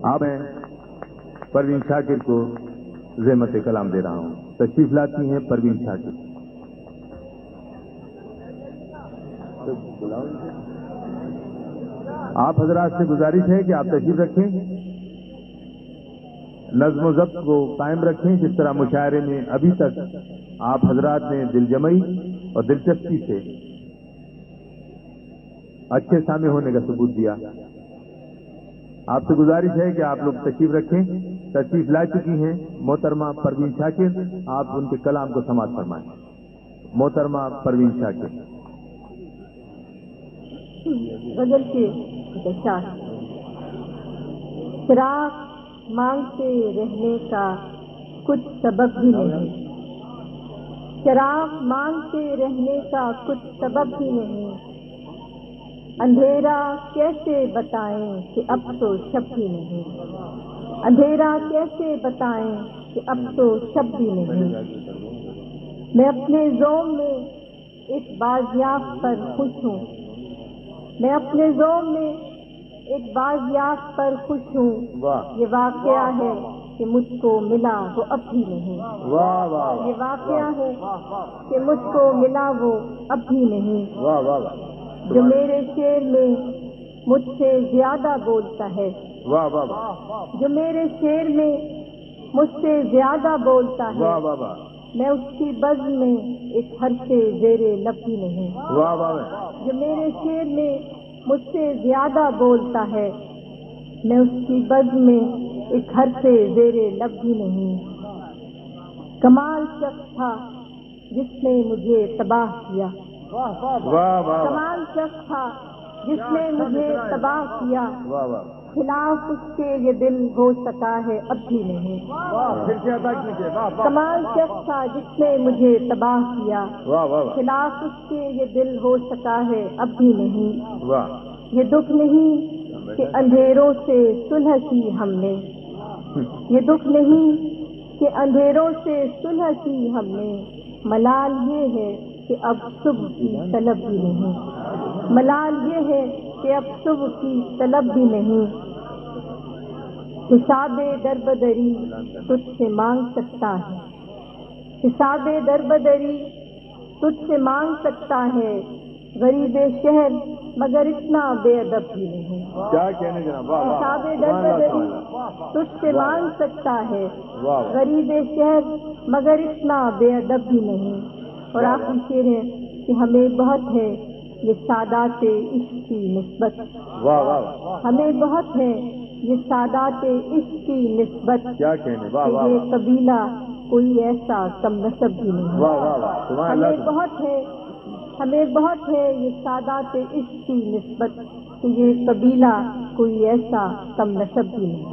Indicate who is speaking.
Speaker 1: اب میں پروین شاکر کو زحمت کلام دے رہا ہوں. تشریف لاتی ہیں پروین شاکر. آپ حضرات سے گزارش ہے کہ آپ تشریف رکھیں, نظم و ضبط کو قائم رکھیں. جس طرح مشاعرے میں ابھی تک آپ حضرات نے دل جمعی اور دلچسپی سے اچھے سامع ہونے کا ثبوت دیا, آپ سے گزارش ہے کہ آپ لوگ تشریف رکھیں. تشریف لا چکی ہیں محترمہ پروین شاکر, آپ ان کے کلام کو سماعت فرمائیں. محترمہ پروین شاکر.
Speaker 2: غزل کے اشعار. چراغ مانگتے رہنے کا کچھ سبب بھی نہیں, چراغ مانگتے رہنے کا کچھ سبب بھی نہیں. اندھیرا کیسے بتائیں کہ اب تو شب بھی نہیں, اندھیرا کیسے بتائیں کہ اب تو شب بھی نہیں. میں اپنے ذوق میں ایک بازیافت پر خوش ہوں, میں اپنے ذوق میں ایک بازیافت پر خوش ہوں. یہ واقعہ ہے کہ مجھ کو ملا وہ اب بھی نہیں, یہ واقعہ ہے کہ مجھ کو ملا وہ اب بھی نہیں. جو میرے شعر میں مجھ سے زیادہ بولتا ہے, جو میرے شعر میں مجھ سے زیادہ بولتا ہے, میں اس کی بزم میں ایک حرف زیر لب بھی نہیں. جو میرے شعر میں مجھ سے زیادہ بولتا ہے, میں اس کی بزم میں ایک حرف زیر لب بھی نہیں. کمال شخص تھا جس نے مجھے تباہ کیا, کمال شخص تھا جس نے مجھے تباہ کیا. خلاف اس کے یہ دل ہو سکا ہے اب بھی نہیں. کمال شخص تھا جس نے مجھے تباہ کیا, خلاف اس کے یہ دل ہو سکا ہے اب بھی نہیں. یہ دکھ نہیں کہ اندھیروں سے صلح کی ہم نے, یہ دکھ نہیں کہ اندھیروں سے صلح کی ہم نے. ملال یہ ہے کہ اب صبح کی طلب بھی نہیں, ملال یہ ہے کہ اب صبح کی طلب بھی نہیں. حساب دربدری تجھ سے مانگ سکتا ہے, حساب دربدری تجھ سے مانگ سکتا ہے. غریب شہر مگر اتنا بے ادب بھی نہیں, حساب دربدری تجھ سے مانگ سکتا ہے. غریب شہر مگر اتنا بے ادب بھی نہیں. اور آخری شعر ہے کہ ہمیں بہت ہے یہ سادات عشق کی نسبت, ہمیں بہت ہے یہ سادات عشق کی نسبت. یہ قبیلہ کوئی ایسا کم نسب بھی نہیں. ہمیں بہت ہے, ہمیں بہت ہے یہ سادات عشق کی نسبت کہ یہ قبیلہ کوئی ایسا کم نسب بھی نہیں.